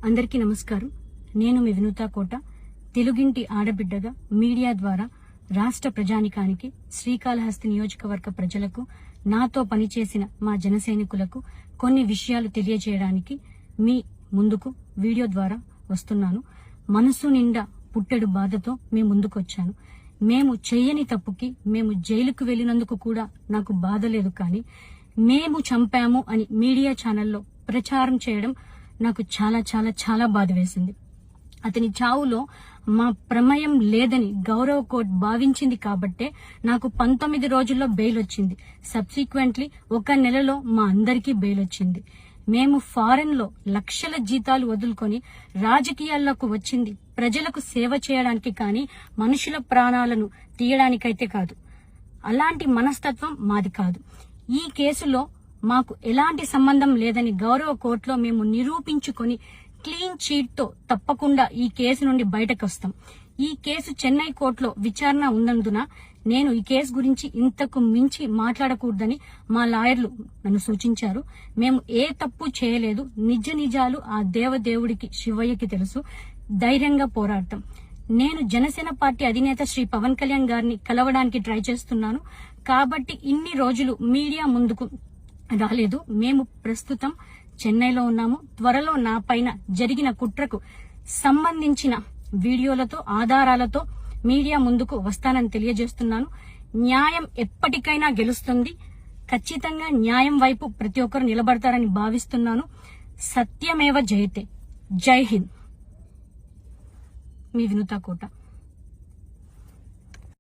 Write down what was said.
అందరికీ నమస్కారం. నేను మీ వినూతా కోట. తెలుగింటి ఆడబిడ్డగా మీడియా ద్వారా రాష్ట్ర ప్రజానికానికి, శ్రీకాళహస్తి నియోజకవర్గ ప్రజలకు, నాతో పనిచేసిన మా జనసైనికులకు కొన్ని విషయాలు తెలియజేయడానికి మీ ముందుకు వీడియో ద్వారా వస్తున్నాను. మనసు నిండా పుట్టెడు బాధతో మీ ముందుకు వచ్చాను. మేము చేయని తప్పుకి మేము జైలుకు వెళ్లినందుకు కూడా నాకు బాధ లేదు, కానీ మేము చంపాము అని మీడియా ఛానల్లో ప్రచారం చేయడం నాకు చాలా చాలా చాలా బాధ వేసింది. అతని చావులో మా ప్రమేయం లేదని గౌరవ కోర్టు భావించింది కాబట్టే నాకు 19 రోజుల్లో బెయిల్ వచ్చింది. సబ్సిక్వెంట్లీ 1 నెలలో మా అందరికీ బెయిల్ వచ్చింది. మేము ఫారెన్ లో లక్షల జీతాలు వదులుకొని రాజకీయాల్లోకి వచ్చింది ప్రజలకు సేవ చేయడానికి, కానీ మనుషుల ప్రాణాలను తీయడానికైతే కాదు. అలాంటి మనస్తత్వం మాది కాదు. ఈ కేసులో మాకు ఎలాంటి సంబంధం లేదని గౌరవ కోర్టులో మేము నిరూపించుకొని క్లీన్ చీట్ తో తప్పకుండా ఈ కేసు నుండి బయటకు వస్తాం. ఈ కేసు చెన్నై కోర్టులో విచారణ ఉన్నందున నేను ఈ కేసు గురించి ఇంతకు మించి మాట్లాడకూడదని మా లాయర్లు నన్ను సూచించారు. మేము ఏ తప్పు చేయలేదు. నిజ నిజాలు ఆ దేవదేవుడికి, శివయ్యకి తెలుసు. ధైర్యంగా పోరాడతాం. నేను జనసేన పార్టీ అధినేత శ్రీ పవన్ కళ్యాణ్ గారిని కలవడానికి ట్రై చేస్తున్నాను కాబట్టి ఇన్ని రోజులు మీడియా ముందుకు రాలేదు. మేము ప్రస్తుతం చెన్నైలో ఉన్నాము. త్వరలో నా పైన జరిగిన కుట్రకు సంబంధించిన వీడియోలతో, ఆధారాలతో మీడియా ముందుకు వస్తానని తెలియజేస్తున్నాను. న్యాయం ఎప్పటికైనా గెలుస్తుంది. ఖచ్చితంగా న్యాయం వైపు ప్రతి ఒక్కరు నిలబడతారని భావిస్తున్నాను. సత్యమేవ జయతే. జై హింద్. మీ వినూతా కోట.